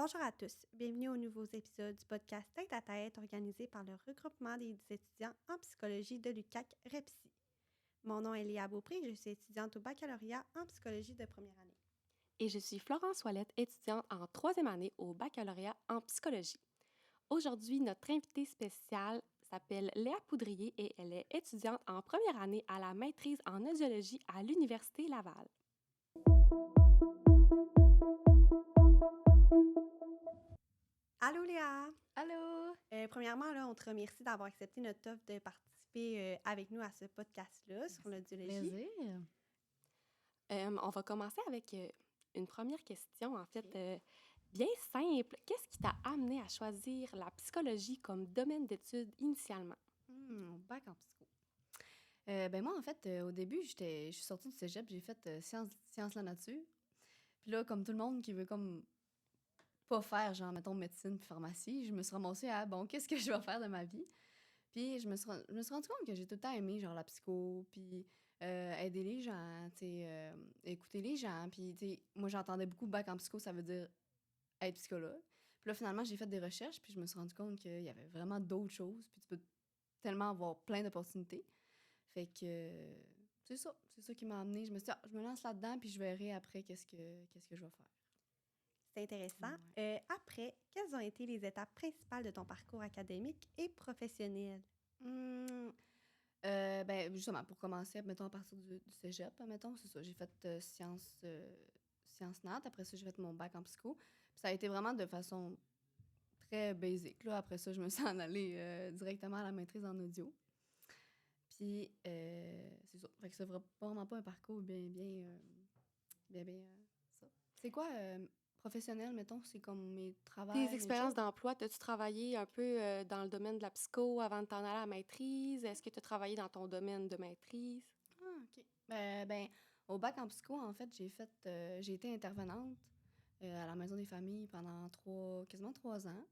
Bonjour à tous, bienvenue aux nouveaux épisodes du podcast Tête à Tête organisé par le regroupement des étudiants en psychologie de l'UQAC REPSI. Mon nom est Léa Beaupré, je suis étudiante au baccalauréat en psychologie de première année. Et je suis Florence Ouellette, étudiante en troisième année au baccalauréat en psychologie. Aujourd'hui, notre invitée spéciale s'appelle Léa Poudrier et elle est étudiante en première année à la maîtrise en audiologie à l'Université Laval. Allô Léa! Allô! Premièrement, on te remercie d'avoir accepté notre offre de participer avec nous à ce podcast-là sur l'audiologie. Plaisir. On va commencer avec une première question, en fait, bien simple. Qu'est-ce qui t'a amené à choisir la psychologie comme domaine d'études initialement? Bac en psycho. Moi, en fait, au début, je suis sortie du cégep, j'ai fait sciences de la nature. Puis là, comme tout le monde qui veut comme pas faire, genre, mettons, médecine puis pharmacie, je me suis ramassée à, bon, qu'est-ce que je vais faire de ma vie? Puis je me suis rendu compte que j'ai tout le temps aimé, genre, la psycho, puis aider les gens, tu sais, écouter les gens. Puis, tu sais, moi, j'entendais beaucoup bac en psycho, ça veut dire être psychologue. Puis là, finalement, j'ai fait des recherches, puis je me suis rendu compte qu'il y avait vraiment d'autres choses, puis tu peux tellement avoir plein d'opportunités. Fait que c'est ça qui m'a amenée. Je me suis dit, je me lance là-dedans, puis je verrai après qu'est-ce que je vais faire. C'est intéressant. Ouais. Après, quelles ont été les étapes principales de ton parcours académique et professionnel? Hum, justement, pour commencer, mettons, à partir du cégep, mettons, c'est ça. J'ai fait sciences nat. Après ça, j'ai fait mon bac en psycho. Puis ça a été vraiment de façon très basique. Là. Après ça, je me suis en allée directement à la maîtrise en audio. Puis, c'est ça. Fait que c'est vraiment pas un parcours bien, ça. C'est quoi, professionnel, mettons? C'est comme mes travails, Tes mes expériences jobs? d'emploi, as-tu travaillé un peu dans le domaine de la psycho avant de t'en aller à la maîtrise? Est-ce que tu as travaillé dans ton domaine de maîtrise? Ah, OK. Au bac en psycho, en fait, j'ai été intervenante à la Maison des familles pendant quasiment 3 ans.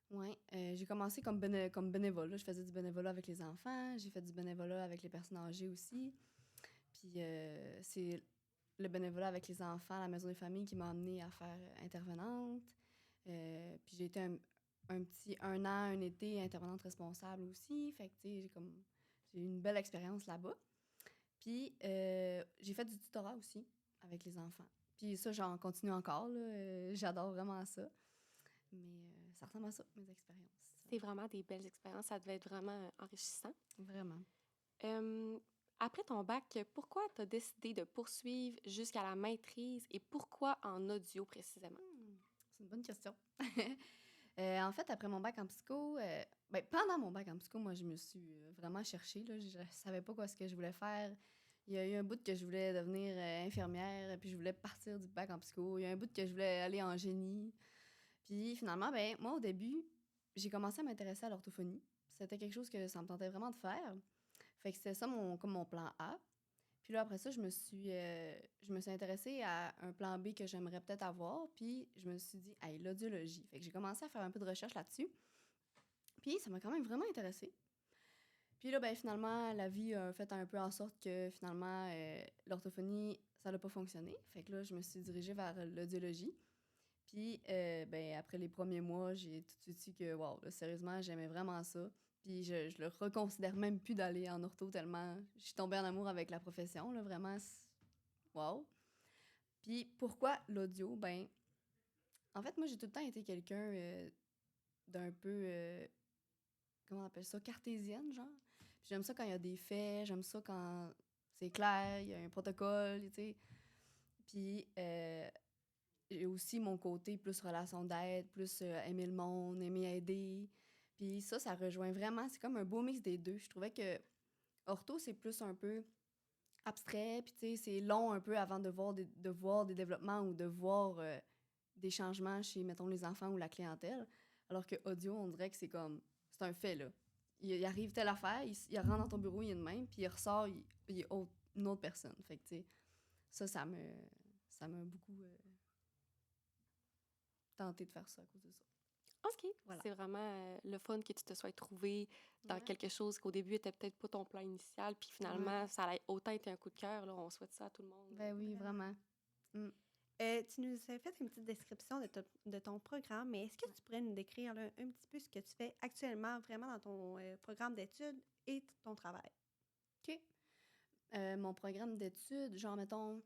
Ouais, j'ai commencé comme bénévole. Là. Je faisais du bénévolat avec les enfants, j'ai fait du bénévolat avec les personnes âgées aussi. Puis c'est le bénévolat avec les enfants à la Maison des familles qui m'a amenée à faire intervenante. Puis j'ai été un petit 1 an, un été intervenante responsable aussi. Fait que, tu sais, j'ai eu une belle expérience là-bas. Puis j'ai fait du tutorat aussi avec les enfants. Puis ça, j'en continue encore, là. J'adore vraiment ça. Mais ça ressemble à ça, mes expériences. C'est vraiment des belles expériences. Ça devait être vraiment enrichissant. Vraiment. Euh, Après ton bac, pourquoi tu as décidé de poursuivre jusqu'à la maîtrise et pourquoi en audio précisément? C'est une bonne question. En fait, après mon bac en psycho, pendant mon bac en psycho, moi, je me suis vraiment cherchée. Là. Je savais pas quoi ce que je voulais faire. Il y a eu un bout que je voulais devenir infirmière, puis je voulais partir du bac en psycho. Il y a un bout que je voulais aller en génie. Puis finalement, moi, au début, j'ai commencé à m'intéresser à l'orthophonie. C'était quelque chose que ça me tentait vraiment de faire. Fait que c'était ça comme mon plan A. Puis là, après ça, je me suis intéressée à un plan B que j'aimerais peut-être avoir. Puis je me suis dit, hey, l'audiologie. Fait que j'ai commencé à faire un peu de recherche là-dessus. Puis ça m'a quand même vraiment intéressée. Puis là, finalement, la vie a fait un peu en sorte que finalement, l'orthophonie, ça n'a pas fonctionné. Fait que là, je me suis dirigée vers l'audiologie. Puis, après les premiers mois, j'ai tout de suite su que, wow, là, sérieusement, j'aimais vraiment ça. Puis, je le reconsidère même plus d'aller en ortho tellement je suis tombée en amour avec la profession, là, vraiment, wow. Puis, pourquoi l'audio? En fait, moi, j'ai tout le temps été quelqu'un d'un peu, comment on appelle ça, cartésienne, genre. Puis, j'aime ça quand il y a des faits, j'aime ça quand c'est clair, il y a un protocole, tu sais. Puis, j'ai aussi mon côté plus relation d'aide, plus aimer le monde, aimer aider. Puis ça rejoint vraiment, c'est comme un beau mix des deux. Je trouvais que ortho, c'est plus un peu abstrait, puis tu sais, c'est long un peu avant de voir des développements ou de voir des changements chez, mettons, les enfants ou la clientèle. Alors que audio, on dirait que c'est un fait, là. Il arrive telle affaire, il rentre dans ton bureau, il est de même, puis il ressort, il est une autre personne. Fait que, tu sais, ça m'a beaucoup tenté de faire ça à cause de ça. OK. Voilà. C'est vraiment le fun que tu te sois trouvé dans Ouais. quelque chose qu'au début était peut-être pas ton plan initial, puis finalement, Ouais. ça a autant été un coup de cœur. Là, on souhaite ça à tout le monde. Ben oui, vraiment. Mm. Tu nous as fait une petite description de ton programme, mais est-ce que tu pourrais nous décrire là, un petit peu ce que tu fais actuellement vraiment dans ton programme d'études et ton travail? OK. Mon programme d'études, genre, mettons,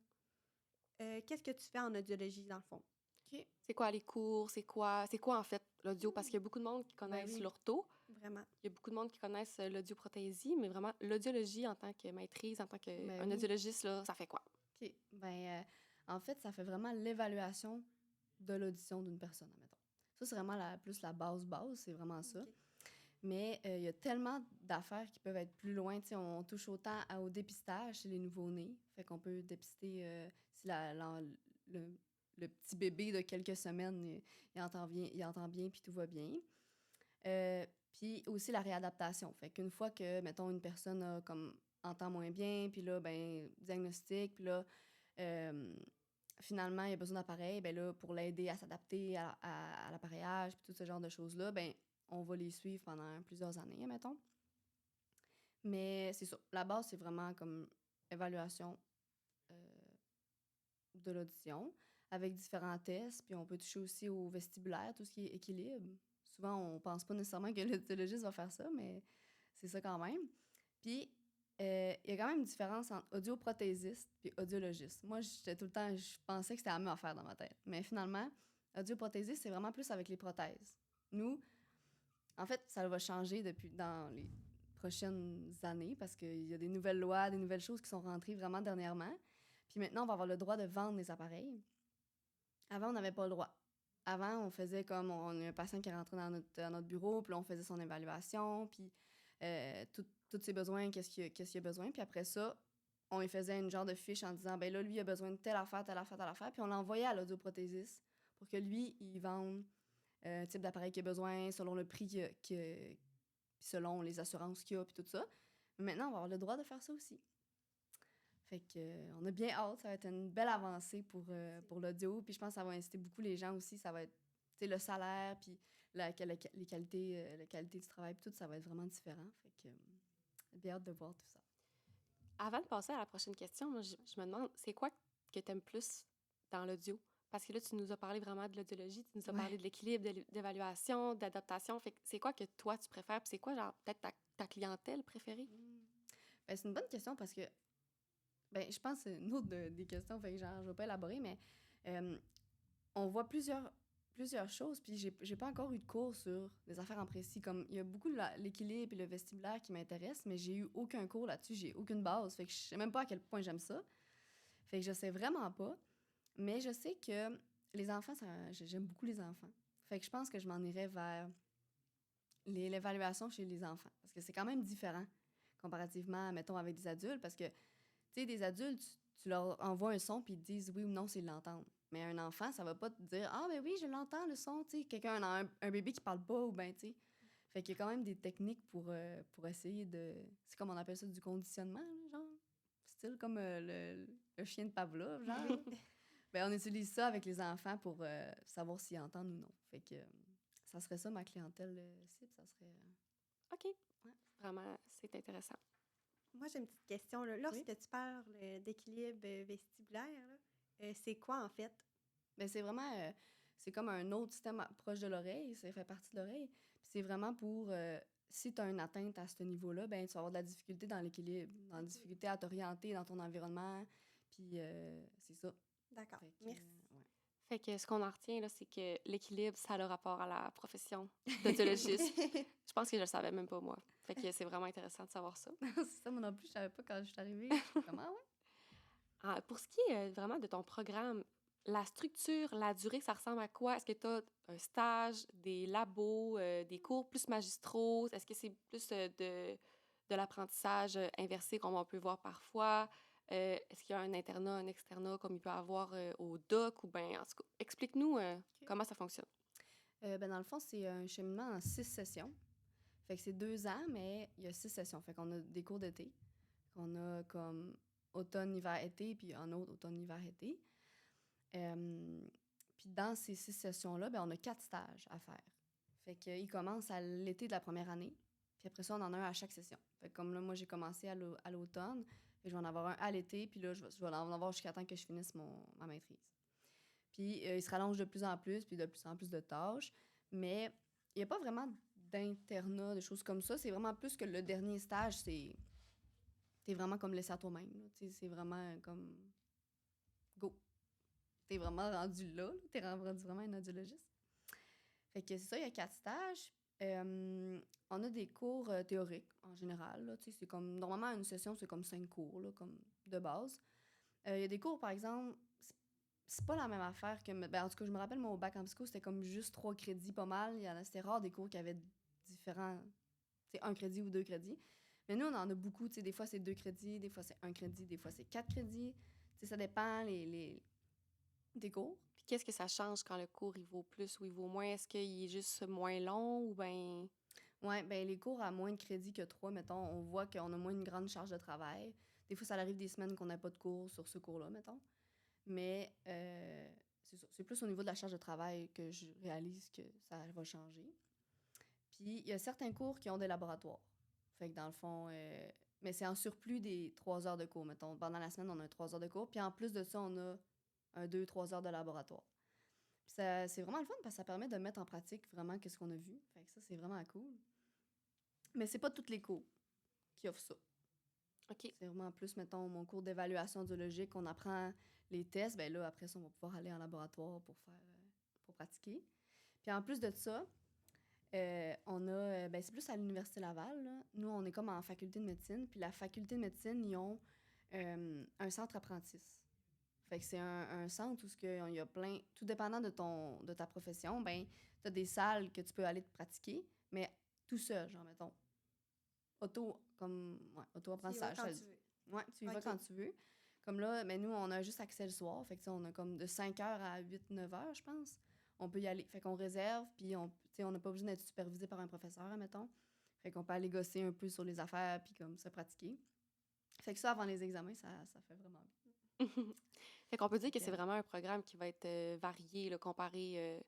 Qu'est-ce que tu fais en audiologie, dans le fond? OK, C'est quoi les cours? C'est quoi en fait l'audio? Parce qu'il y a beaucoup de monde qui connaissent oui. l'ortho, Vraiment. il y a beaucoup de monde qui connaissent l'audioprothésie, mais vraiment l'audiologie en tant que maîtrise, en tant qu'un Oui. audiologiste, là, ça fait quoi? OK. En fait, ça fait vraiment l'évaluation de l'audition d'une personne, admettons. Ça, c'est vraiment plus la base, c'est vraiment ça. OK. Mais il y a tellement d'affaires qui peuvent être plus loin. Tu sais, on touche autant au dépistage chez les nouveau-nés. Fait qu'on peut dépister si le, le petit bébé de quelques semaines, il entend bien puis tout va bien. Puis aussi la réadaptation. Fait qu'une fois que, mettons, une personne entend moins bien, puis là, diagnostic, puis là, finalement, il y a besoin d'appareil, ben là, pour l'aider à s'adapter à l'appareillage, puis tout ce genre de choses-là, on va les suivre pendant plusieurs années, mettons. Mais c'est ça. La base, c'est vraiment comme évaluation de l'audition avec différents tests. Puis on peut toucher aussi au vestibulaire, tout ce qui est équilibre. Souvent, on pense pas nécessairement que l'audiologiste va faire ça, mais c'est ça quand même. Puis, il y a quand même une différence entre audioprothésiste et audiologiste. Moi, j'étais tout le temps, je pensais que c'était la même affaire dans ma tête. Mais finalement, audioprothésiste, c'est vraiment plus avec les prothèses. Nous, en fait, ça va changer dans les prochaines années parce qu'il y a des nouvelles lois, des nouvelles choses qui sont rentrées vraiment dernièrement. Puis maintenant, on va avoir le droit de vendre les appareils. Avant, on n'avait pas le droit. Avant, on faisait comme on a un patient qui rentrait dans notre bureau, puis là, on faisait son évaluation, puis tous ses besoins, qu'est-ce qu'il a besoin. Puis après ça, on lui faisait une genre de fiche en disant, ben là, lui, il a besoin de telle affaire, telle affaire, telle affaire. Puis on l'envoyait à l'audioprothésiste pour que lui, il vende le type d'appareil qu'il a besoin, selon le prix puis selon les assurances qu'il a, puis tout ça. Mais maintenant, on va avoir le droit de faire ça aussi. Fait que, on a bien hâte. Ça va être une belle avancée pour l'audio. Puis je pense que ça va inciter beaucoup les gens aussi. Ça va être, tu sais, le salaire, puis la qualité du travail, puis tout, ça va être vraiment différent. Fait que, j'ai bien hâte de voir tout ça. Avant de passer à la prochaine question, moi, je me demande, c'est quoi que tu aimes plus dans l'audio? Parce que là, tu nous as parlé vraiment de l'audiologie, tu nous as parlé de l'équilibre, d'évaluation, d'adaptation. Fait que c'est quoi que toi, tu préfères? Puis c'est quoi, genre, peut-être ta clientèle préférée? C'est une bonne question parce que, je pense que c'est une autre des questions, fait que genre, je vais pas élaborer, mais on voit plusieurs choses, puis j'ai pas encore eu de cours sur des affaires en précis. Comme, il y a beaucoup l'équilibre et le vestibulaire qui m'intéressent, mais j'ai eu aucun cours là-dessus, j'ai aucune base, fait que je sais même pas à quel point j'aime ça. Fait que je sais vraiment pas, mais je sais que les enfants, j'aime beaucoup les enfants. Fait que je pense que je m'en irais vers l'évaluation chez les enfants, parce que c'est quand même différent comparativement, mettons, avec des adultes, parce que, tu sais, des adultes, tu leur envoies un son, puis ils te disent oui ou non s'ils l'entendent. Mais un enfant, ça va pas te dire « Ah, ben oui, je l'entends, le son. » Tu sais, quelqu'un a un bébé qui parle pas, ou ben, tu sais. Fait qu'il y a quand même des techniques pour essayer de... C'est comme on appelle ça, du conditionnement, genre. Style comme le chien de Pavlov, genre. On utilise ça avec les enfants pour savoir s'ils entendent ou non. Fait que ça serait ça, ma clientèle cible, ça serait... OK. Ouais. Vraiment, c'est intéressant. Moi, j'ai une petite question. Là. Lorsque tu parles d'équilibre vestibulaire, là, c'est quoi en fait? C'est vraiment... c'est comme un autre système proche de l'oreille, ça fait partie de l'oreille. Puis c'est vraiment pour... si tu as une atteinte à ce niveau-là, tu vas avoir de la difficulté dans l'équilibre, dans la difficulté à t'orienter dans ton environnement. Puis c'est ça. D'accord. Fait que, Merci. ouais. Fait que ce qu'on en retient, là, c'est que l'équilibre, ça a le rapport à la profession d'audiologiste. Je pense que je le savais même pas, moi. Fait que c'est vraiment intéressant de savoir ça. C'est ça, moi non plus, je savais pas quand je suis arrivée. Comment, ouais? Pour ce qui est vraiment de ton programme, la structure, la durée, ça ressemble à quoi? Est-ce que tu as un stage, des labos, des cours plus magistraux? Est-ce que c'est plus de l'apprentissage inversé comme on peut voir parfois? Est-ce qu'il y a un internat, un externat comme il peut y avoir au DOC? Ou bien, en tout cas, explique-nous comment ça fonctionne. Dans le fond, c'est un cheminement en 6 sessions. Fait que c'est 2 ans, mais il y a 6 sessions. Fait qu'on a des cours d'été, qu'on a comme automne, hiver, été, puis un autre automne, hiver, été. Puis dans ces 6 sessions-là, on a 4 stages à faire. Fait qu'ils commencent à l'été de la première année, puis après ça, on en a un à chaque session. Fait que comme là, moi, j'ai commencé à l'automne, et je vais en avoir un à l'été, puis là, je vais en avoir jusqu'à temps que je finisse ma maîtrise. Puis il se rallonge de plus en plus, puis de plus en plus de tâches. Mais il n'y a pas vraiment d'internat, de choses comme ça. C'est vraiment plus que le dernier stage, t'es vraiment comme laissé à toi-même. Là. Tu sais, c'est vraiment comme go. T'es vraiment rendu là. T'es rendu vraiment un audiologiste. Fait que c'est ça, il y a 4 stages. On a des cours théoriques en général. Là, tu sais, c'est comme, normalement, une session, c'est comme 5 cours, là, comme de base. Il y a des cours, par exemple, c'est pas la même affaire que... Ben, en tout cas, je me rappelle, moi, au bac en psycho, c'était comme juste 3 crédits, pas mal. C'était rare des cours qui avaient différents... Tu sais, 1 crédit ou 2 crédits. Mais nous, on en a beaucoup. Tu sais, des fois, c'est 2 crédits, des fois, c'est 1 crédit, des fois, c'est 4 crédits. Tu sais, ça dépend des cours. Puis qu'est-ce que ça change quand le cours, il vaut plus ou il vaut moins? Est-ce qu'il est juste moins long ou bien... Oui, ben les cours à moins de crédits que 3, mettons, on voit qu'on a moins une grande charge de travail. Des fois, ça arrive des semaines qu'on n'a pas de cours sur ce cours-là, mettons. Mais c'est ça. C'est plus au niveau de la charge de travail que je réalise que ça va changer. Puis, il y a certains cours qui ont des laboratoires. Fait que dans le fond, mais c'est en surplus des 3 heures de cours, mettons. Pendant la semaine, on a 3 heures de cours. Puis en plus de ça, on a 2-3 heures de laboratoire. Puis c'est vraiment le fun parce que ça permet de mettre en pratique vraiment ce qu'on a vu. Fait que ça, c'est vraiment cool. Mais c'est pas tous les cours qui offrent ça. OK. C'est vraiment plus, mettons, mon cours d'évaluation audiologique, on apprend les tests. Ben là, après ça, on va pouvoir aller en laboratoire pour pratiquer. Puis en plus de ça, on a... ben c'est plus à l'Université Laval, là. Nous, on est comme en faculté de médecine. Puis la faculté de médecine, ils ont un centre apprentisse. Fait que c'est un centre où il y a plein... Tout dépendant de ta profession, ben tu as des salles que tu peux aller te pratiquer, mais tout seul, genre, mettons. Auto-apprentissage. Tu y vas quand tu veux. Ouais, tu y vas Ok. quand tu veux. Comme là, mais nous, on a juste accès le soir. Fait que, tu sais, on a comme de 5h à 8-9h, je pense. On peut y aller. Fait qu'on réserve, puis on n'a pas besoin d'être supervisé par un professeur, admettons. Fait qu'on peut aller gosser un peu sur les affaires, puis comme se pratiquer. Fait que ça, avant les examens, ça fait vraiment bien. Fait qu'on peut dire que Ok. c'est vraiment un programme qui va être varié, là, comparé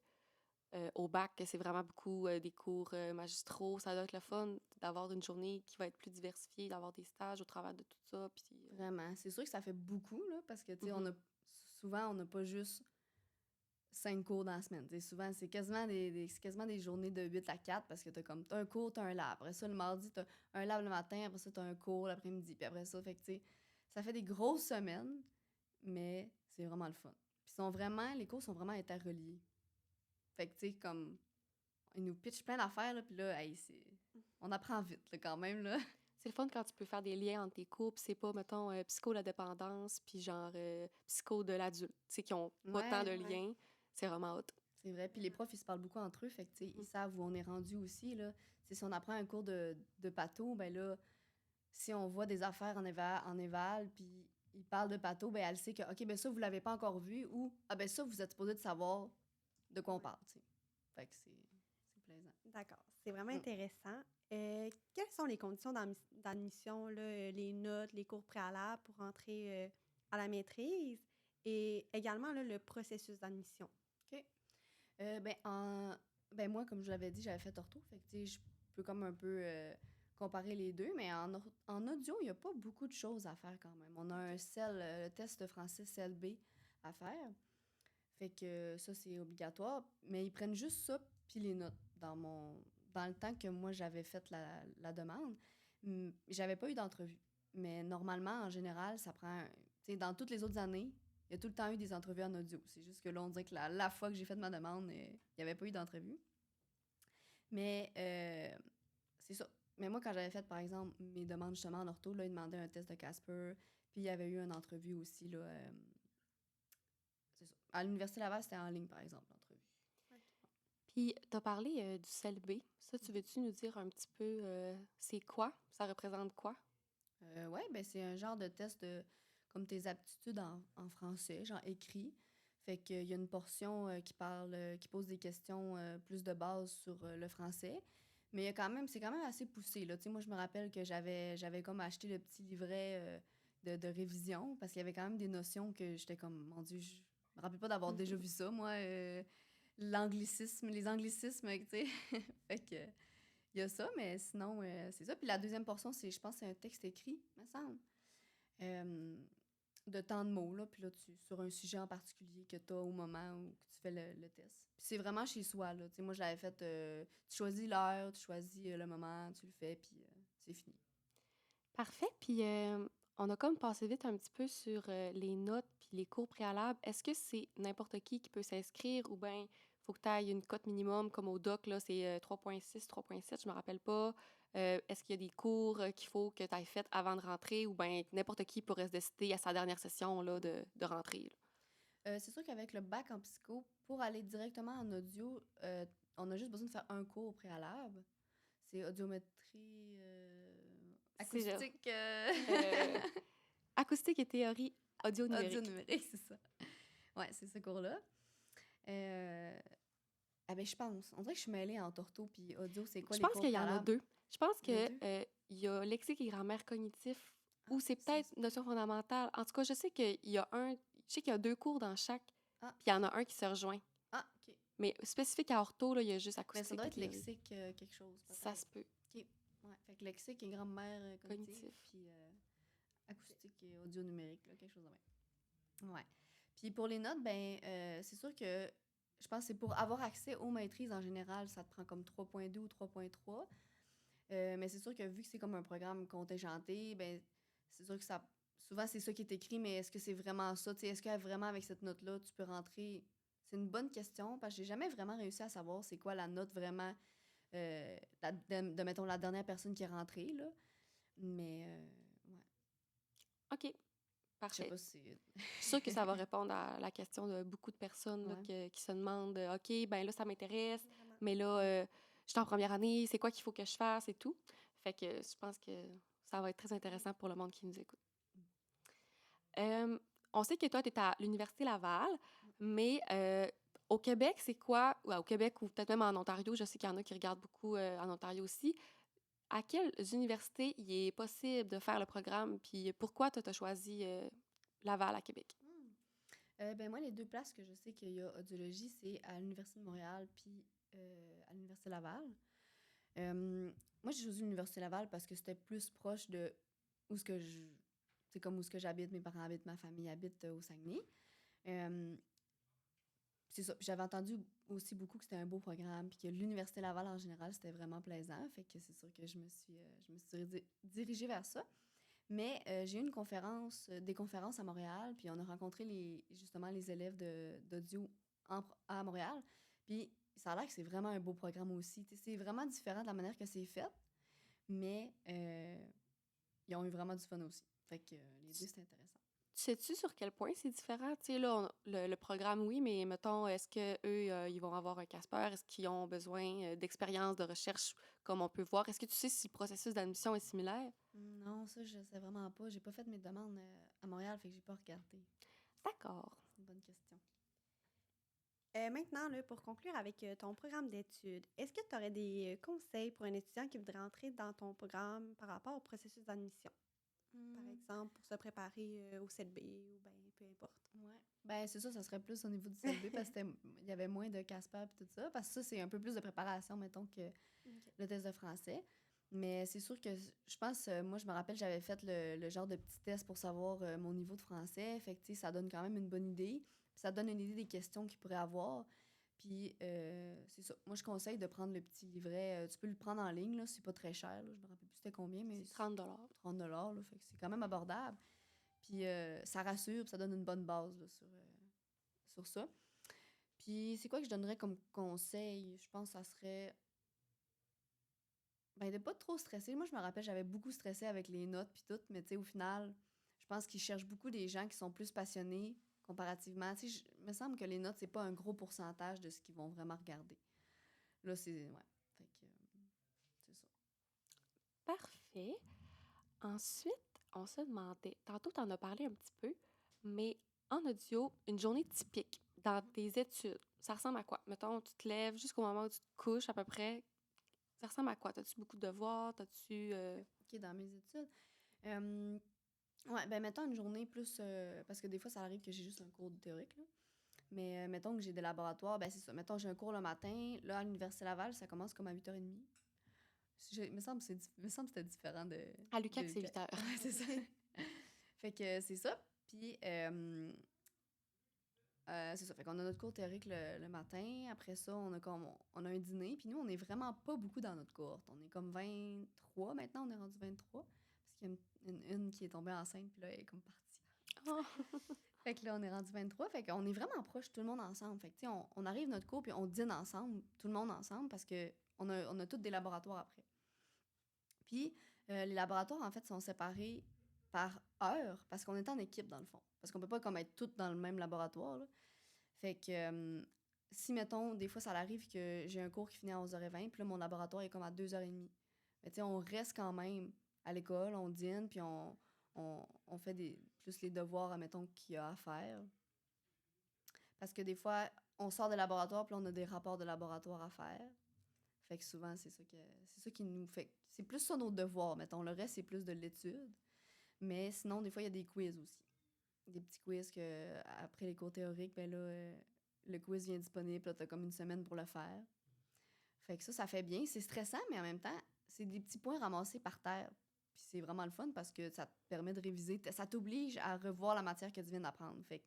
au bac, que c'est vraiment beaucoup des cours magistraux. Ça doit être le fun d'avoir une journée qui va être plus diversifiée, d'avoir des stages au travers de tout ça. Puis, Vraiment. C'est sûr que ça fait beaucoup, là, parce que, tu sais, Mhm. souvent, on n'a pas juste 5 cours dans la semaine. T'sais, souvent, c'est quasiment c'est quasiment des journées de 8 à 4 parce que t'as un cours, t'as un lab. Après ça, le mardi, t'as un lab le matin. Après ça, t'as un cours l'après-midi. Puis après ça, fait que, tu sais, ça fait des grosses semaines, mais c'est vraiment le fun. Puis les cours sont vraiment interreliés. Fait que, tu sais, comme, ils nous pitchent plein d'affaires, là, puis là, hey, on apprend vite, là, quand même, là. C'est le fun quand tu peux faire des liens entre tes cours, puis c'est pas, mettons, psycho de la dépendance, puis genre psycho de l'adulte, tu sais, qui ont pas tant de Ouais, liens. C'est vraiment hot. c'est vrai. Puis les profs, ils se parlent beaucoup entre eux. Fait que, tu sais, ils savent où on est rendu aussi, là. Tu sais, si on apprend un cours de patho, ben là, si on voit des affaires en éval, puis ils parlent de patho, ben elle sait que, OK, ben ça, vous l'avez pas encore vu, ou, ah ben ça, vous êtes supposé de savoir de quoi on parle, tu sais. Fait que c'est plaisant. D'accord. C'est vraiment Mm. intéressant. Quelles sont les conditions d'admission, là, les notes, les cours préalables pour entrer à la maîtrise et également là, le processus d'admission? OK. Ben moi, comme je l'avais dit, j'avais fait ortho, fait que, tu sais, je peux comme un peu comparer les deux, mais en audio, il n'y a pas beaucoup de choses à faire quand même. On a un le test français CLB à faire. Fait que ça, c'est obligatoire. Mais ils prennent juste ça puis les notes dans le temps que moi, j'avais fait la demande. J'avais pas eu d'entrevue. Mais normalement, en général, ça prend... Tu sais, dans toutes les autres années, il y a tout le temps eu des entrevues en audio. C'est juste que là, on dirait que la fois que j'ai fait ma demande, il n'y avait pas eu d'entrevue. Mais c'est ça. Mais moi, quand j'avais fait, par exemple, mes demandes justement en ortho, là, ils demandaient un test de Casper. Puis il y avait eu une entrevue aussi, là... c'est ça. À l'Université Laval, c'était en ligne, par exemple, l'entrevue. Puis, tu as parlé du CELB. Ça, tu veux-tu nous dire un petit peu c'est quoi? Ça représente quoi? Oui, ben c'est un genre de test comme tes aptitudes en français, genre écrit. Fait qu'il y a une portion qui pose des questions plus de base sur le français. Mais c'est quand même assez poussé, là. Tu sais, moi, je me rappelle que j'avais comme acheté le petit livret de révision parce qu'il y avait quand même des notions que j'étais comme, mon Dieu, je me rappelle pas d'avoir déjà vu ça, moi. Les anglicismes, tu sais. Fait que, il y a ça, mais sinon, c'est ça. Puis la deuxième portion, je pense, c'est un texte écrit, me semble. de temps de mots, là, puis là, sur un sujet en particulier que tu as au moment où tu fais le test. Puis c'est vraiment chez soi, là. Tu sais, moi, je l'avais fait, tu choisis l'heure, tu choisis le moment, tu le fais, puis c'est fini. Parfait. Puis, on a comme passé vite un petit peu sur les notes puis les cours préalables. Est-ce que c'est n'importe qui peut s'inscrire ou bien il faut que tu ailles une cote minimum comme au doc, là, c'est 3,6, 3,7, je me rappelle pas. Est-ce qu'il y a des cours qu'il faut que tu ailles fait avant de rentrer ou bien n'importe qui pourrait se décider à sa dernière session là, de rentrer? Là? C'est sûr qu'avec le bac en psycho, pour aller directement en audio, on a juste besoin de faire un cours au préalable. C'est audiométrie, C'est acoustique. acoustique et théorie audio-numérique. Audio-numérique, c'est ça. Ouais, c'est ce cours-là. Ah ben, je pense. On dirait que je suis mêlée entre ortho puis audio. C'est quoi Je les pense cours qu'il y en a préalables? deux. Je pense Il y en a que il y a lexique et grammaire cognitif Ah, ou c'est c'est peut-être ça. notion fondamentale. En tout cas, je sais qu'il y a je sais qu'il y a deux cours dans chaque, Ah, puis il y en a un qui se rejoint. ah, OK. Mais spécifique à ortho, là, il y a juste Mais acoustique ça doit et être théorie. lexique quelque chose, Ça peut-être. se peut. OK. Ouais. Fait que lexique et grammaire cognitive, Cognitif. puis acoustique et audio numérique, là, quelque chose de même. Ouais. Puis pour les notes, ben, c'est sûr que je pense que c'est pour avoir accès aux maîtrises en général, ça te prend comme 3,2 ou 3,3. Mais c'est sûr que vu que c'est comme un programme contingenté, ben, c'est sûr que ça. Souvent, c'est ça qui est écrit, mais est-ce que c'est vraiment ça? T'sais, est-ce que vraiment avec cette note-là, tu peux rentrer? C'est une bonne question parce que j'ai jamais vraiment réussi à savoir c'est quoi la note vraiment mettons, la dernière personne qui est rentrée, là. Mais, ouais. OK. Je sais Parfait. pas si. Je suis sûre que ça va répondre à la question de beaucoup de personnes là, Ouais. qui se demandent OK, ben là, ça m'intéresse, Vraiment. mais là, je suis en première année, c'est quoi qu'il faut que je fasse et tout. Fait que je pense que ça va être très intéressant pour le monde qui nous écoute. On sait que toi, tu es à l'Université Laval, mais au Québec, c'est quoi? Ouais, au Québec ou peut-être même en Ontario, je sais qu'il y en a qui regardent beaucoup en Ontario aussi. À quelles universités il est possible de faire le programme? Puis pourquoi tu as choisi Laval à Québec? Ben moi, les deux places que je sais qu'il y a audiologie, c'est à l'Université de Montréal puis à l'Université Laval. Moi, j'ai choisi l'Université Laval parce que c'était plus proche de où ce que je. C'est comme où ce que j'habite, mes parents habitent, ma famille habite au Saguenay. Euh, c'est ça. Puis j'avais entendu aussi beaucoup que c'était un beau programme, puis que l'Université Laval en général, c'était vraiment plaisant. Fait que c'est sûr que je me suis dirigée vers ça. Mais j'ai eu des conférences à Montréal, puis on a rencontré justement les élèves d'audio à Montréal. Puis ça a l'air que c'est vraiment un beau programme aussi. T'sais, c'est vraiment différent de la manière que c'est fait, mais ils ont eu vraiment du fun aussi. Fait que les deux, c'est intéressant. Sais-tu sur quel point c'est différent? Tu sais, là, le programme, oui, mais mettons, est-ce qu'eux, ils vont avoir un Casper? Est-ce qu'ils ont besoin d'expérience, de recherche, comme on peut voir? Est-ce que tu sais si le processus d'admission est similaire? Non, ça, je sais vraiment pas. J'ai pas fait mes demandes à Montréal, fait que j'ai pas regardé. D'accord. C'est une bonne question. Maintenant, là, pour conclure avec ton programme d'études, est-ce que tu aurais des conseils pour un étudiant qui voudrait entrer dans ton programme par rapport au processus d'admission? Par exemple, pour se préparer au CELB ou bien peu importe. Ouais. Ben, c'est ça serait plus au niveau du CLB parce qu'il y avait moins de Casper et tout ça. Parce que ça, c'est un peu plus de préparation, mettons, que le test de français. Mais c'est sûr que je pense, moi, je me rappelle, j'avais fait le genre de petit test pour savoir mon niveau de français. Fait que, tu sais, ça donne quand même une bonne idée. Puis ça donne une idée des questions qu'il pourrait avoir. Puis, c'est ça. Moi, je conseille de prendre le petit livret. Tu peux le prendre en ligne, là. C'est pas très cher, là. Je me rappelle plus c'était combien, mais C'est 30 $30, là. Fait que c'est quand même abordable. Puis, ça rassure, puis ça donne une bonne base, là, sur ça. Puis, c'est quoi que je donnerais comme conseil? Je pense que ça serait ben, de pas trop stresser. Moi, je me rappelle, j'avais beaucoup stressé avec les notes puis tout, mais tu sais, au final, je pense qu'ils cherchent beaucoup des gens qui sont plus passionnés comparativement. Tu sais, il me semble que les notes, c'est pas un gros pourcentage de ce qu'ils vont vraiment regarder. Là, c'est... Ouais. Fait que... c'est ça. Parfait. Ensuite, on se demandait, tantôt tu en as parlé un petit peu, mais en audio, une journée typique dans tes études, ça ressemble à quoi? Mettons, tu te lèves jusqu'au moment où tu te couches à peu près. Ça ressemble à quoi? T'as-tu beaucoup de devoirs? T'as-tu... OK, dans mes études. Ouais, ben mettons une journée plus... parce que des fois, ça arrive que j'ai juste un cours de théorique, là. Mais mettons que j'ai des laboratoires, ben c'est ça. Mettons, j'ai un cours le matin. Là, à l'Université Laval, ça commence comme à 8h30. Il me semble que c'était différent de... À l'UQAC, de c'est l'UQAC. 8 heures. Ouais, c'est ça. Fait que c'est ça. Puis, c'est ça. Fait qu'on a notre cours théorique le matin. Après ça, on a un dîner. Puis nous, on n'est vraiment pas beaucoup dans notre cohorte. On est comme 23 maintenant. On est rendu 23. Parce qu'il y a une qui est tombée enceinte. Puis là, elle est comme partie. Oh. Fait que là, on est rendu 23. Fait qu'on est vraiment proche, tout le monde ensemble. Fait que, tu sais, on arrive notre cours, puis on dîne ensemble, tout le monde ensemble, parce qu'on a tous des laboratoires après. Puis, les laboratoires, en fait, sont séparés par heure, parce qu'on est en équipe, dans le fond. Parce qu'on peut pas comme être toutes dans le même laboratoire, là. Fait que, si, mettons, des fois, ça arrive que j'ai un cours qui finit à 11h20, puis là, mon laboratoire est comme à 2h30. Mais tu sais, on reste quand même à l'école, on dîne, puis on fait plus les devoirs, admettons, qu'il y a à faire. Parce que des fois, on sort des laboratoires, puis là, on a des rapports de laboratoire à faire. Fait que souvent, c'est ça qui nous fait... C'est plus ça nos devoirs, mettons. Le reste, c'est plus de l'étude. Mais sinon, des fois, il y a des quiz aussi. Des petits quiz que après les cours théoriques, ben là, le quiz vient disponible, là, t'as comme une semaine pour le faire. Fait que ça fait bien. C'est stressant, mais en même temps, c'est des petits points ramassés par terre. Puis c'est vraiment le fun parce que ça te permet de réviser. Ça t'oblige à revoir la matière que tu viens d'apprendre. Fait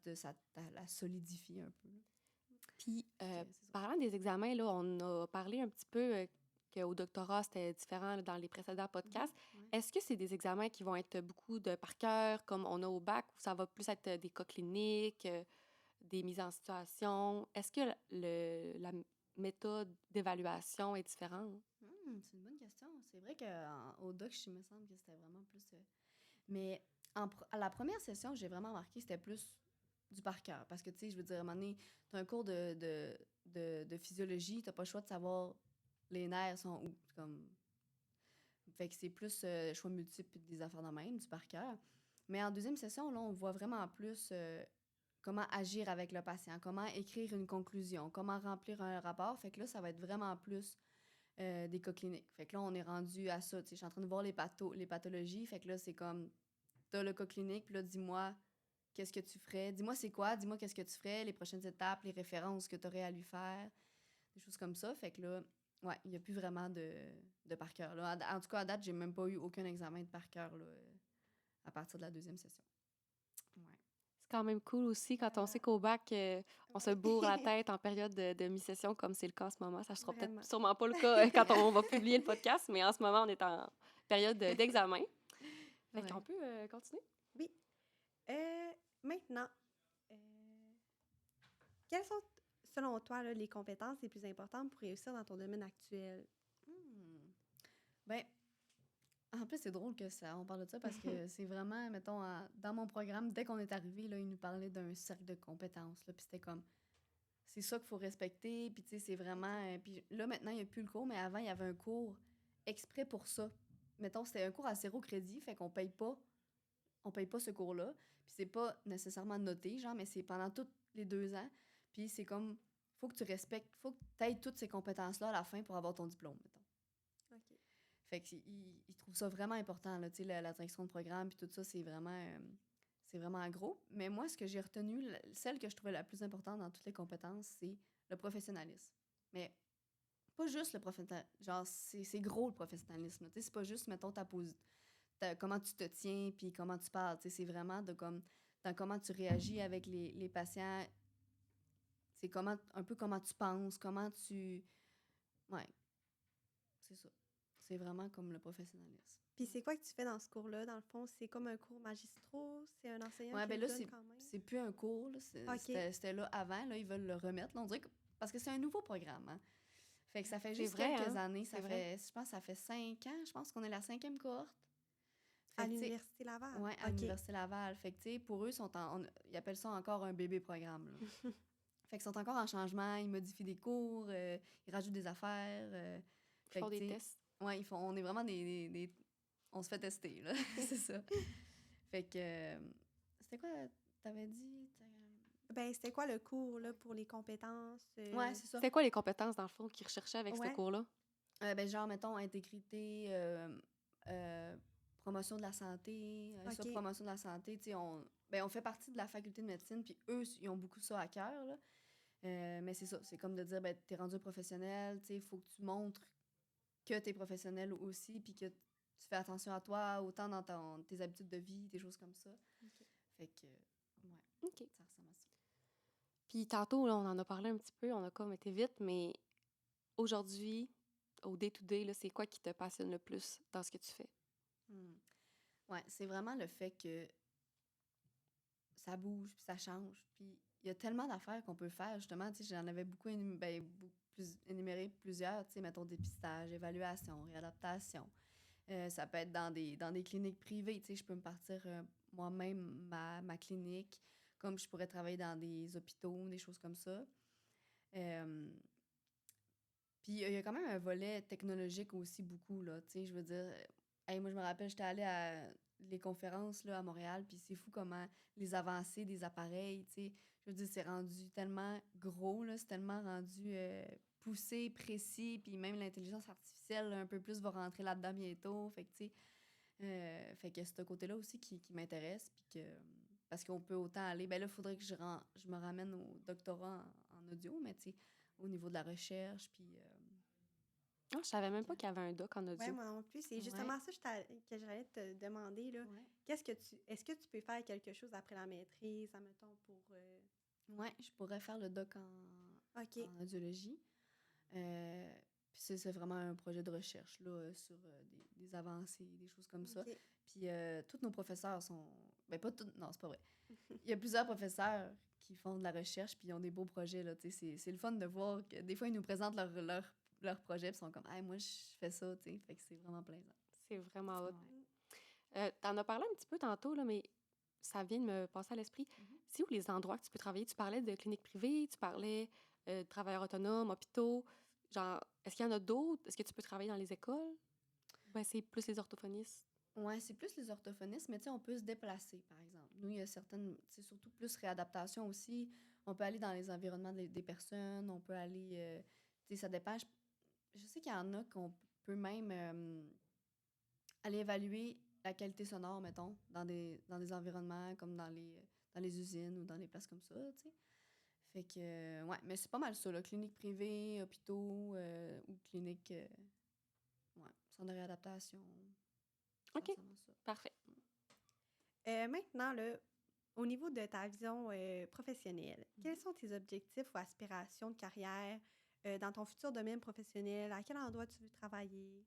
que ça la solidifie un peu. Puis, C'est ça. parlant des examens, là, on a parlé un petit peu qu'au doctorat, c'était différent là, dans les précédents podcasts. Ouais. Est-ce que c'est des examens qui vont être beaucoup de par cœur, comme on a au bac, ou ça va plus être des cas cliniques, des mises en situation? Est-ce que la méthode d'évaluation est différente? C'est une bonne question. C'est vrai qu'au doc, il me semble que c'était vraiment plus... Mais à la première session, j'ai vraiment remarqué que c'était plus du par cœur. Parce que, tu sais, je veux dire, à un moment donné, tu as un cours de physiologie, tu n'as pas le choix de savoir les nerfs sont où. Comme... Fait que c'est plus choix multiples des affaires de même, du par cœur. Mais en deuxième session, là, on voit vraiment plus comment agir avec le patient, comment écrire une conclusion, comment remplir un rapport. Fait que là, ça va être vraiment plus des cas cliniques. Fait que là, on est rendu à ça. Je suis en train de voir les pathologies. Fait que là, c'est comme, t'as le cas clinique, puis là, dis-moi qu'est-ce que tu ferais. Dis-moi c'est quoi, dis-moi qu'est-ce que tu ferais, les prochaines étapes, les références que tu aurais à lui faire, des choses comme ça. Fait que là, ouais, il n'y a plus vraiment de par cœur. Là. En tout cas, à date, j'ai même pas eu aucun examen de par cœur là, à partir de la deuxième session. Ouais. C'est quand même cool aussi quand on sait qu'au bac, on se bourre la tête en période de mi-session, comme c'est le cas en ce moment. Ça ne sera Vraiment. peut-être sûrement pas le cas quand on va publier le podcast, mais en ce moment, on est en période d'examen. Fait qu'on peut continuer? Oui. Maintenant, quelles sont, selon toi, là, les compétences les plus importantes pour réussir dans ton domaine actuel? Ben, en plus, c'est drôle que on parle de ça parce que c'est vraiment, mettons, dans mon programme, dès qu'on est arrivé, là, il nous parlait d'un cercle de compétences. Là, puis c'était comme, c'est ça qu'il faut respecter. Puis tu sais, c'est vraiment... puis là, maintenant, il n'y a plus le cours, mais avant, il y avait un cours exprès pour ça. Mettons, c'était un cours à 0 crédit, fait qu'on paye pas ce cours-là. Puis c'est pas nécessairement noté, genre, mais c'est pendant tous les 2 ans. Puis c'est comme, faut que tu respectes, faut que tu aies toutes ces compétences-là à la fin pour avoir ton diplôme, mettons. OK. Fait qu'ils trouvent ça vraiment important, là, tu sais, la direction de programme, puis tout ça, c'est vraiment gros. Mais moi, ce que j'ai retenu, celle que je trouvais la plus importante dans toutes les compétences, c'est le professionnalisme. Mais pas juste le professionnalisme, genre, c'est gros le professionnalisme, tu sais, c'est pas juste, mettons, comment tu te tiens, puis comment tu parles, tu sais, c'est vraiment dans comment tu réagis avec les patients, c'est un peu comment tu penses, comment tu... Ouais, c'est ça. C'est vraiment comme le professionnalisme. Puis c'est quoi que tu fais dans ce cours-là? Dans le fond, c'est comme un cours magistraux? C'est un enseignant Ouais, qui ben le là, donne quand même? c'est plus un cours. Là. OK. C'était là avant. Là, ils veulent le remettre. Là, on dirait parce que c'est un nouveau programme. Hein. Fait que ça fait C'est juste vrai, quelques hein? années. C'est vrai. Je pense que ça fait 5 ans. Je pense qu'on est la 5e cohorte. Fait À que, tu sais, l'Université Laval? ouais, à OK. l'Université Laval. Fait que, tu sais, pour eux, ils appellent ça encore un bébé programme. Là. Fait qu'ils sont encore en changement. Ils modifient des cours. Ils rajoutent des affaires. Ils Fait font que, des tu sais, tests. ouais, on est vraiment on se fait tester, là. C'est ça. Fait que... c'était quoi, t'avais dit? Ben, c'était quoi le cours, là, pour les compétences? Ouais, c'est ça. C'était quoi les compétences, dans le fond, qu'ils recherchaient avec ce Ouais. cours-là? Ben, genre, mettons, intégrité, promotion de la santé, ça, OK. promotion de la santé, tu sais, on fait partie de la faculté de médecine, puis eux, ils ont beaucoup ça à cœur, là. Mais c'est ça, c'est comme de dire, ben, t'es rendu professionnel, tu sais, il faut que tu montres que t'es professionnel aussi, puis que tu fais attention à toi, autant dans tes habitudes de vie, des choses comme ça. OK. Fait que, ouais, OK. ça ressemble à ça. Puis tantôt, là, on en a parlé un petit peu, on a comme été vite, mais aujourd'hui, au day-to-day, là, c'est quoi qui te passionne le plus dans ce que tu fais? Ouais, c'est vraiment le fait que ça bouge, puis ça change. Puis il y a tellement d'affaires qu'on peut faire, justement. Tu sais, j'en avais beaucoup, énuméré plusieurs, tu sais, mettons dépistage, évaluation, réadaptation. Ça peut être dans des cliniques privées, tu sais, je peux me partir moi-même ma clinique, comme je pourrais travailler dans des hôpitaux, des choses comme ça. Euh, Puis il y a quand même un volet technologique aussi beaucoup, là, tu sais, je veux dire, hey, moi je me rappelle, j'étais allée à les conférences là, à Montréal, puis c'est fou comment les avancées des appareils, tu sais, je veux dire, c'est rendu tellement gros, là, c'est tellement rendu poussé, précis, puis même l'intelligence artificielle, là, un peu plus va rentrer là-dedans bientôt, fait que, tu sais, fait que c'est ce côté-là aussi qui m'intéresse, puis que, parce qu'on peut autant aller, ben là, il faudrait que je me ramène au doctorat en audio, mais tu sais, au niveau de la recherche, puis... Ah, je savais même pas qu'il y avait un doc en Oui, audio. moi non plus. C'est Ouais. justement ça que j'allais te demander. Là. Ouais. Est-ce que tu peux faire quelque chose après la maîtrise, admettons, pour... Ouais, je pourrais faire le doc en OK. audiologie. Puis c'est vraiment un projet de recherche là, sur des avancées, des choses comme ça. OK. Puis tous nos professeurs sont... Ben pas tous, non, c'est pas vrai. Il y a plusieurs professeurs qui font de la recherche puis ils ont des beaux projets, là, tu sais. C'est le fun de voir que des fois, ils nous présentent leur projet puis ils sont comme « Hey, moi, je fais ça », tu sais. Fait que c'est vraiment plaisant. C'est vraiment hot. Ouais. T'en as parlé un petit peu tantôt, là, mais ça vient de me passer à l'esprit. Mhm. C'est où les endroits que tu peux travailler? Tu parlais de cliniques privées, tu parlais de travailleurs autonomes, hôpitaux. Genre, est-ce qu'il y en a d'autres? Est-ce que tu peux travailler dans les écoles? Ben, c'est plus les orthophonistes. Ouais, c'est plus les orthophonistes, mais tu sais, on peut se déplacer, par exemple. Nous, il y a certaines, c'est surtout plus réadaptation aussi. On peut aller dans les environnements des personnes, on peut aller, tu sais, ça dépend. Je sais qu'il y en a qu'on peut même aller évaluer la qualité sonore, mettons, dans des environnements comme dans les usines ou dans les places comme ça, tu sais. Fait que, ouais, mais c'est pas mal ça, là. Cliniques privées, hôpitaux ou cliniques, ouais, centres de réadaptation. Ça OK, ressemble à ça. parfait. Maintenant, là, au niveau de ta vision professionnelle, quels sont tes objectifs ou aspirations de carrière dans ton futur domaine professionnel? À quel endroit tu veux travailler?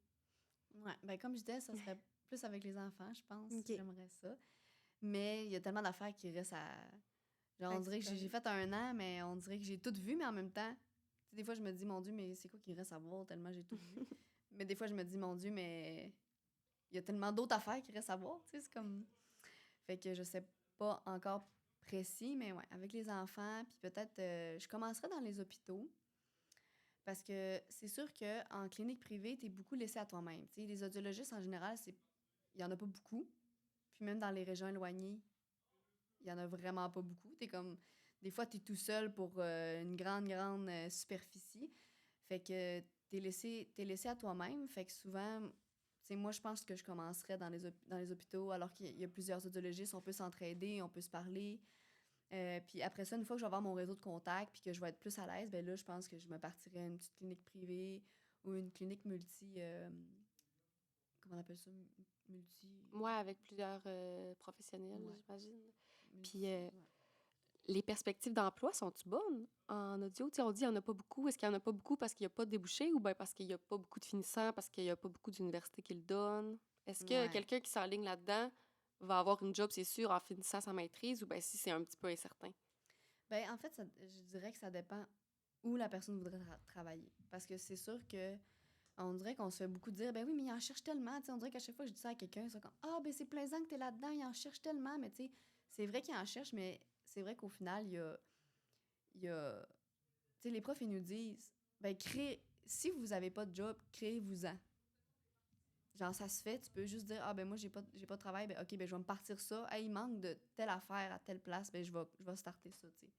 Ouais, ben comme je disais, ça serait plus avec les enfants, je pense. OK. J'aimerais ça. Mais il y a tellement d'affaires qui restent à... Genre, on dirait que j'ai fait un an, mais on dirait que j'ai tout vu, mais en même temps, tu sais, des fois, je me dis, mon Dieu, mais c'est quoi qui reste à voir tellement j'ai tout vu? Mais des fois, je me dis, mon Dieu, mais il y a tellement d'autres affaires qui restent à voir, tu sais, c'est comme... Fait que je sais pas encore précis, mais ouais, avec les enfants, puis peut-être, je commencerai dans les hôpitaux. Parce que c'est sûr qu'en clinique privée, tu es beaucoup laissé à toi-même. Tu sais, les audiologistes, en général, il n'y en a pas beaucoup. Puis même dans les régions éloignées, il n'y en a vraiment pas beaucoup. T'es comme... Des fois, tu es tout seul pour une grande superficie. Fait que t'es laissé à toi-même. Fait que souvent, tu sais, moi, je pense que je commencerais dans les hôpitaux alors qu'il y a plusieurs audiologistes. On peut s'entraider, on peut se parler. Puis après ça, une fois que je vais avoir mon réseau de contacts puis que je vais être plus à l'aise, ben là, je pense que je me partirais une petite clinique privée ou une clinique multi... comment on appelle ça? Multi... Moi, avec plusieurs professionnels, Ouais. j'imagine. multi Puis, ouais. les perspectives d'emploi sont-tu bonnes en audio? Tu sais, on dit qu'il n'y en a pas beaucoup. Est-ce qu'il n'y en a pas beaucoup parce qu'il n'y a pas de débouchés ou bien parce qu'il n'y a pas beaucoup de finissants, parce qu'il n'y a pas beaucoup d'universités qui le donnent? Est-ce que Ouais. quelqu'un qui s'enligne là-dedans va avoir une job, c'est sûr, en finissant sa maîtrise ou bien si c'est un petit peu incertain? Ben, en fait, je dirais que ça dépend où la personne voudrait travailler. Parce que c'est sûr que on dirait qu'on se fait beaucoup dire, ben oui, mais il en cherche tellement. Tu sais, on dirait qu'à chaque fois que je dis ça à quelqu'un, c'est comme, ah, ben c'est plaisant que tu es là-dedans, il en cherche tellement. Mais tu sais, c'est vrai qu'il en cherche, mais c'est vrai qu'au final, il y a tu sais, les profs, ils nous disent, ben si vous n'avez pas de job, créez-vous-en. Genre, ça se fait, tu peux juste dire, ah, ben moi, j'ai pas de travail, ben ok, ben je vais me partir ça. Hey, il manque de telle affaire à telle place, ben je vais starter ça, tu sais.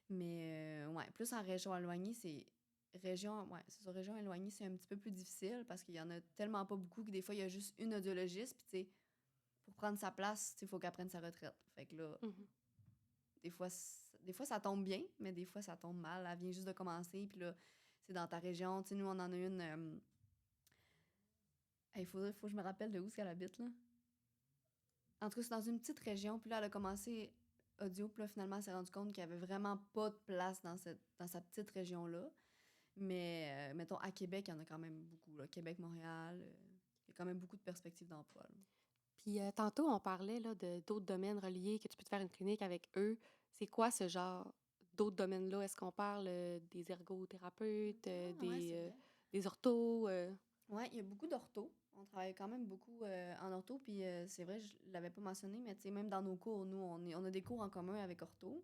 Mais, ouais, plus en région éloignée, c'est sur région éloignée, c'est un petit peu plus difficile parce qu'il y en a tellement pas beaucoup que des fois, il y a juste une audiologiste, puis tu sais, pour prendre sa place, il faut qu'elle prenne sa retraite. Fait que là, Mhm. des fois, ça tombe bien, mais des fois, ça tombe mal. Elle vient juste de commencer, puis là, c'est dans ta région. Tu sais, nous, on en a une... Il faut que je me rappelle de où est-ce qu'elle habite, là. En tout cas, c'est dans une petite région. Puis là, elle a commencé audio. Puis là, finalement, elle s'est rendue compte qu'il n'y avait vraiment pas de place dans sa petite région-là. Mais, mettons, à Québec, il y en a quand même beaucoup. Là. Québec, Montréal, il y a quand même beaucoup de perspectives d'emploi. Là. Puis tantôt, on parlait là, d'autres domaines reliés, que tu peux te faire une clinique avec eux. C'est quoi ce genre d'autres domaines-là? Est-ce qu'on parle des ergothérapeutes, Ouais, c'est vrai. des orthos? Ouais, il y a beaucoup d'ortho. On travaille quand même beaucoup en ortho. Puis c'est vrai, je l'avais pas mentionné, mais tu sais, même dans nos cours, nous, on a des cours en commun avec ortho.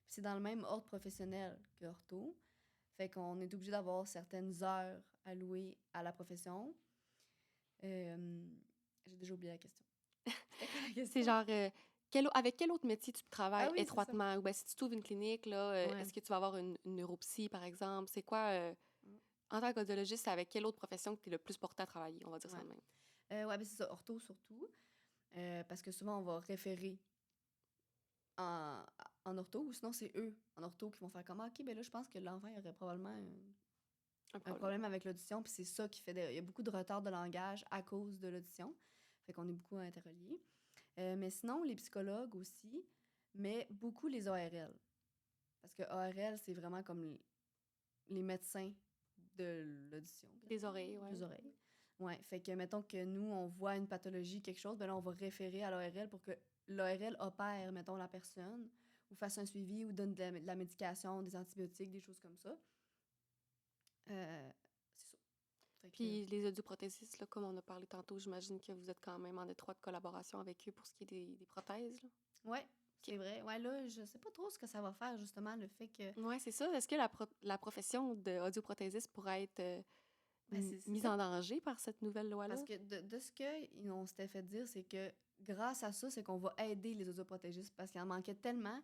Puis c'est dans le même ordre professionnel que ortho. Fait qu'on est obligé d'avoir certaines heures allouées à la profession. J'ai déjà oublié la question. C'était quoi la C'est question? genre, avec quel autre métier tu travailles Ah oui, c'est ça. étroitement? Ou bien si tu trouves une clinique, là, Ouais. est-ce que tu vas avoir une neuropsy, par exemple? C'est quoi, Mm. en tant qu'audiologiste, c'est avec quelle autre profession que tu es le plus porté à travailler? On va dire ça Ouais. de même. Ouais, ben c'est ça, ortho surtout. Parce que souvent, on va référer en, en ortho, ou sinon, c'est eux, en ortho, qui vont faire comme, ah, OK, ben là, je pense que l'enfant, il aurait probablement un problème avec l'audition, puis c'est ça qui fait... Il y a beaucoup de retard de langage à cause de l'audition. Fait qu'on est beaucoup interreliés. Mais sinon, les psychologues aussi, mais beaucoup les ARL. Parce que ARL, c'est vraiment comme les médecins de l'audition. Des oreilles, ouais. Des oreilles. Ouais, fait que mettons que nous, on voit une pathologie, quelque chose, ben là, on va référer à l'ARL pour que l'ARL opère, mettons, la personne, ou fasse un suivi, ou donne de la médication, des antibiotiques, des choses comme ça. C'est ça. Fait que, Puis les audioprothésistes, là, comme on a parlé tantôt, j'imagine que vous êtes quand même en étroite collaboration avec eux pour ce qui est des prothèses, là. ouais, c'est vrai. Ouais, là, je sais pas trop ce que ça va faire, justement, le fait que... Ouais, c'est ça. Est-ce que la profession d'audioprothésiste pourrait être Ben, c'est mise ça. en danger par cette nouvelle loi-là? Parce que de ce qu'on s'était fait dire, c'est que grâce à ça, c'est qu'on va aider les audioprotégistes parce qu'il en manquait tellement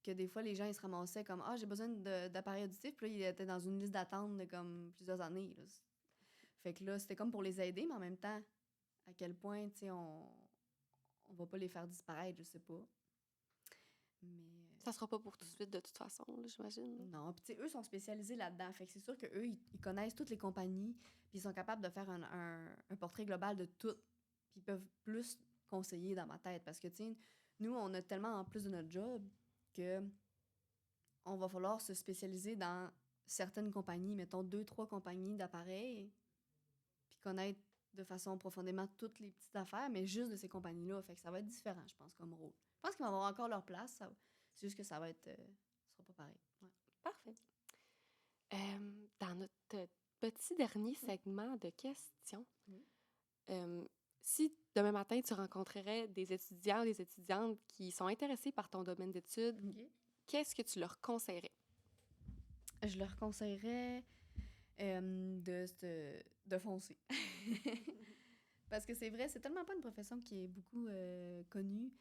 que des fois, les gens, ils se ramassaient comme « Ah, j'ai besoin d'appareils auditifs. » Puis là, ils étaient dans une liste d'attente de comme plusieurs années. Là. Fait que là, c'était comme pour les aider, mais en même temps, à quel point, tu sais, on va pas les faire disparaître, je sais pas. Mais... Ça sera pas pour tout de suite, de toute façon, là, j'imagine. Là. Non, puis tu sais, eux sont spécialisés là-dedans. Fait que c'est sûr qu'eux, ils connaissent toutes les compagnies, puis ils sont capables de faire un portrait global de tout. Puis ils peuvent plus conseiller dans ma tête. Parce que, tu sais, nous, on a tellement en plus de notre job que on va falloir se spécialiser dans certaines compagnies, mettons 2, 3 compagnies d'appareils, puis connaître de façon profondément toutes les petites affaires, mais juste de ces compagnies-là. Fait que ça va être différent, je pense, comme rôle. Je pense qu'ils vont avoir encore leur place. C'est juste que ça va être... ça sera pas pareil. Ouais. Parfait. Dans notre petit dernier segment de questions, Oui. si demain matin, tu rencontrerais des étudiants ou des étudiantes qui sont intéressés par ton domaine d'études, OK. qu'est-ce que tu leur conseillerais? Je leur conseillerais de foncer. Parce que c'est vrai, c'est tellement pas une profession qui est beaucoup connue.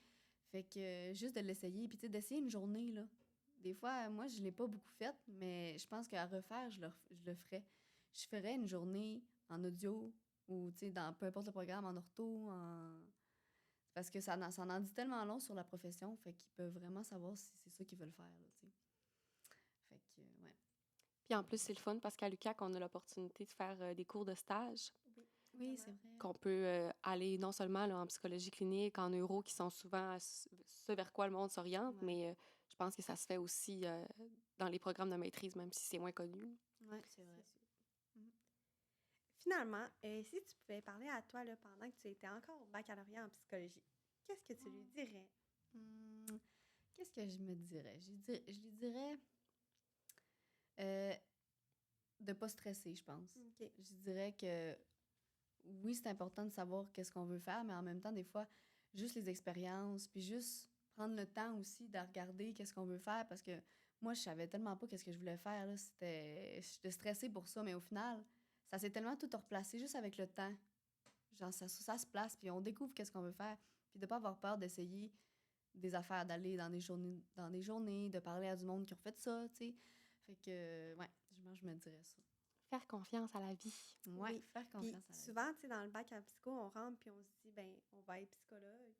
Fait que juste de l'essayer, puis tu sais, d'essayer une journée, là. Des fois, moi, je l'ai pas beaucoup faite, mais je pense qu'à refaire, je le ferais. Je ferais une journée en audio ou, tu sais, dans peu importe le programme, en ortho, parce que ça en dit tellement long sur la profession, fait qu'ils peuvent vraiment savoir si c'est ça qu'ils veulent faire, là, tu sais. Fait que, ouais. Puis en plus, c'est le fun parce qu'à l'UQAC, on a l'opportunité de faire des cours de stage. Oui, c'est vrai. Qu'on peut aller non seulement là, en psychologie clinique, en neuro, qui sont souvent ce vers quoi le monde s'oriente, Ouais. mais je pense que ça se fait aussi dans les programmes de maîtrise, même si c'est moins connu. Oui, c'est vrai. Finalement, si tu pouvais parler à toi là, pendant que tu étais encore au baccalauréat en psychologie, qu'est-ce que tu lui dirais? Qu'est-ce que je me dirais? Je lui dirais de pas stresser, je pense. OK. Je dirais que oui, c'est important de savoir qu'est-ce qu'on veut faire, mais en même temps, des fois, juste les expériences, puis juste prendre le temps aussi de regarder qu'est-ce qu'on veut faire, parce que moi, je savais tellement pas qu'est-ce que je voulais faire, là. J'étais stressée pour ça, mais au final, ça s'est tellement tout replacé juste avec le temps. Genre, ça se place, puis on découvre qu'est-ce qu'on veut faire, puis de pas avoir peur d'essayer des affaires, d'aller dans des journées, de parler à du monde qui ont fait ça, tu sais. Fait que, ouais, je me dirais ça. Faire confiance à la vie. Ouais, Oui. faire Puis confiance à la vie. souvent, tu sais, dans le bac en psycho, on rentre puis on se dit, ben, on va être psychologue.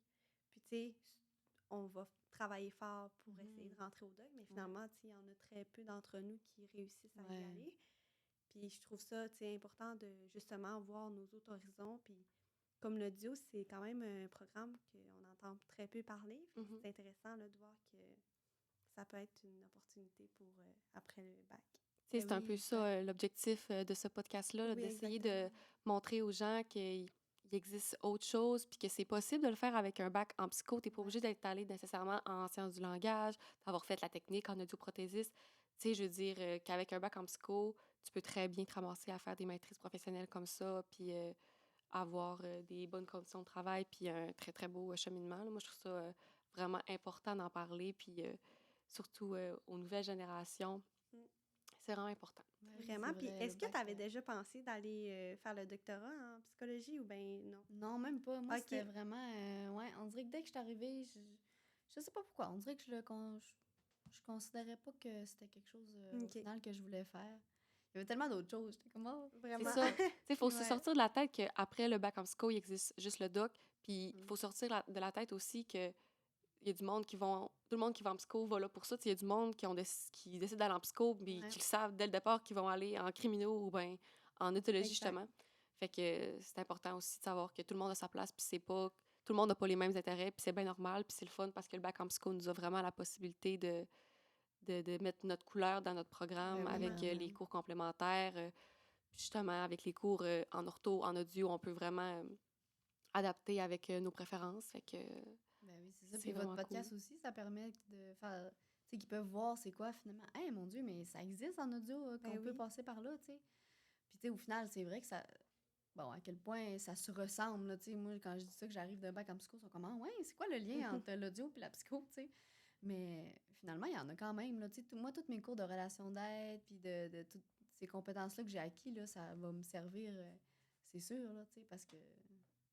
Puis, tu sais, on va travailler fort pour essayer de rentrer au DOC, mais finalement, tu sais, il y en a très peu d'entre nous qui réussissent à y Ouais. aller. Puis, je trouve ça, tu sais, important de justement voir nos autres horizons. Puis, comme l'audio, c'est quand même un programme qu'on entend très peu parler. Fait que Mhm. c'est intéressant là, de voir que ça peut être une opportunité pour après le bac. Tu sais, Ben c'est un oui, peu ça exact. l'objectif de ce podcast-là, là, Oui, d'essayer exactement. de montrer aux gens qu'il existe autre chose, puis que c'est possible de le faire avec un bac en psycho. Tu n'es pas Ouais. obligé d'être allé nécessairement en sciences du langage, d'avoir fait la technique en audioprothésiste. Tu sais, je veux dire qu'avec un bac en psycho, tu peux très bien te ramasser à faire des maîtrises professionnelles comme ça, puis avoir des bonnes conditions de travail, puis un très, très beau cheminement, là. Moi, je trouve ça vraiment important d'en parler, puis surtout aux nouvelles générations. Mm. C'est vraiment important. Ben oui, Vraiment. c'est Puis vrai, le est-ce que bac. tu avais déjà pensé d'aller faire le doctorat en psychologie ou bien non? Non, même pas. Moi, Ok. c'était vraiment. Ouais, on dirait que dès que je suis arrivée, je sais pas pourquoi. On dirait que je considérais pas que c'était quelque chose au Ok. final que je voulais faire. Il y avait tellement d'autres choses. J'étais comme, oh, C'est Vraiment. ça. Tu sais, il faut se Ouais. sortir de la tête qu'après le bac en psycho, il existe juste le doc. Puis il Mm. faut sortir de la tête aussi que il y a du monde qui vont. Tout le monde qui va en psycho va là pour ça. Tu sais, il y a du monde qui décide d'aller en psycho, puis Ouais. qui le savent dès le départ qu'ils vont aller en criminaux ou ben en éthologie, Exact. justement. Fait que c'est important aussi de savoir que tout le monde a sa place, puis c'est pas. Tout le monde n'a pas les mêmes intérêts, puis c'est bien normal, puis c'est le fun parce que le bac en psycho nous a vraiment la possibilité de mettre notre couleur dans notre programme Ben oui, avec vraiment. les cours complémentaires. Justement, avec les cours en ortho, en audio, on peut vraiment adapter avec nos préférences. Fait que Ben oui, c'est ça. c'est Puis votre vraiment podcast cool. aussi, ça permet de faire. Tu sais, qu'ils peuvent voir c'est quoi finalement. Hey, mon Dieu, mais ça existe en audio qu'on Ben peut oui. passer par là, tu sais. Puis, tu sais, au final, c'est vrai que ça. Bon, à quel point ça se ressemble, là, tu sais. Moi, quand je dis ça, que j'arrive d'un bac en psycho, ils sont comme, ah, ouais, c'est quoi le lien entre l'audio et la psycho, tu sais. Mais finalement, il y en a quand même, là. Tu sais, moi, tous mes cours de relation d'aide, puis de toutes ces compétences-là que j'ai acquis, là, ça va me servir, c'est sûr, là, tu sais, parce que.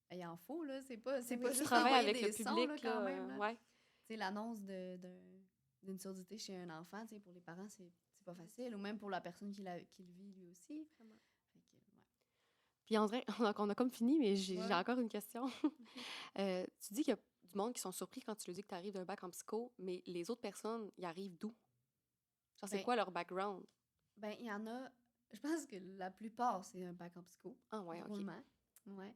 Il en faut, là. C'est pas Oui. Tu juste travailles envoyer avec le des sons, public, là, quand là, même, là. ouais. Tu sais, l'annonce d'une surdité chez un enfant, tu sais, pour les parents, c'est pas facile. Ou même pour la personne qui le vit, lui aussi. Vraiment. Fait que, ouais. Puis André, on a comme fini, mais j'ai Ouais. encore une question. Tu dis qu'il y a du monde qui sont surpris quand tu leur dis que tu arrives d'un bac en psycho, mais les autres personnes, ils arrivent d'où? Genre, c'est Ben, quoi leur background? ben, il y en a. Je pense que la plupart, c'est un bac en psycho. Ah ouais, OK. Drôlement. Ouais.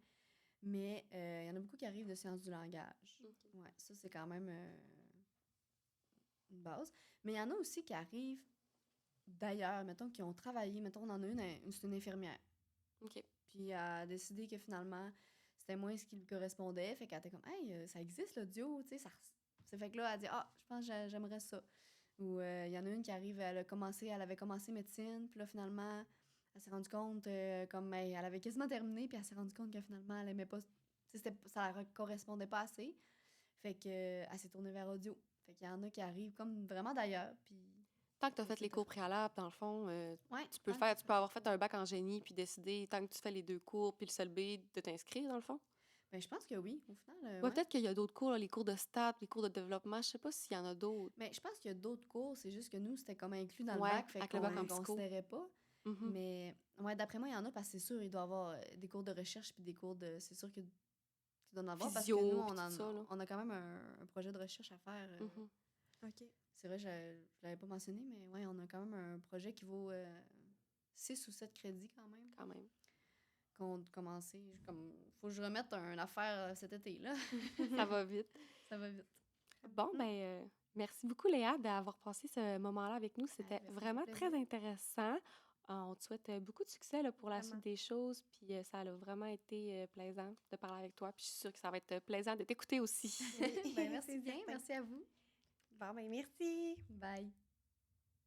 Mais il y en a beaucoup qui arrivent de sciences du langage. OK. Ouais, ça, c'est quand même une base. Mais il y en a aussi qui arrivent d'ailleurs, mettons, qui ont travaillé. Mettons, on en a c'est une infirmière. OK. Puis elle a décidé que finalement, c'était moins ce qui lui correspondait. Fait qu'elle était comme, hey, ça existe l'audio, tu sais. Ça fait que là, elle a dit, ah, je pense que j'aimerais ça. Ou il y en a une qui arrive, elle avait commencé médecine, puis là, finalement, elle s'est rendue compte, comme elle avait quasiment terminé, puis elle s'est rendue compte que finalement, elle aimait pas, tu sais, ça ne correspondait pas assez. Fait que, elle s'est tournée vers audio. Fait qu'il y en a qui arrivent comme vraiment d'ailleurs, puis Tant que tu as fait c'est les cours préalables, dans le fond, ouais, tu peux avoir fait un bac en génie puis décider, tant que tu fais les 2 cours puis le seul B, de t'inscrire, dans le fond? Ben, je pense que oui, au final, Ouais, ouais. peut-être qu'il y a d'autres cours, là, les cours de stats, les cours de développement. Je sais pas s'il y en a d'autres. Mais je pense qu'il y a d'autres cours, c'est juste que nous, c'était comme inclus dans le Ouais, bac, fait avec le qu'on bac en ne psycho. considérait pas. Mhm. Mais ouais, d'après moi, il y en a parce que c'est sûr, il doit y avoir des cours de recherche puis des cours de. C'est sûr qu'il doit en avoir parce que Physio, nous, puis tout ça, là. on a quand même un projet de recherche à faire. Mhm. OK. C'est vrai, je ne l'avais pas mentionné, mais ouais, on a quand même un projet qui vaut 6 ou 7 crédits quand même. Quand même. Qu'on a commencé. Comme, faut que je remette une affaire cet été, là. Ça va vite. Ça va vite. Bon, ben, merci beaucoup, Léa, d'avoir passé ce moment-là avec nous. C'était ben, ça me fait vraiment plaisir. très intéressant. On te souhaite beaucoup de succès là, pour la Vraiment. suite des choses. Puis ça a vraiment été plaisant de parler avec toi. Puis je suis sûre que ça va être plaisant de t'écouter aussi. Ben, merci C'est bien. certain. Merci à vous. Bon, ben merci. Bye.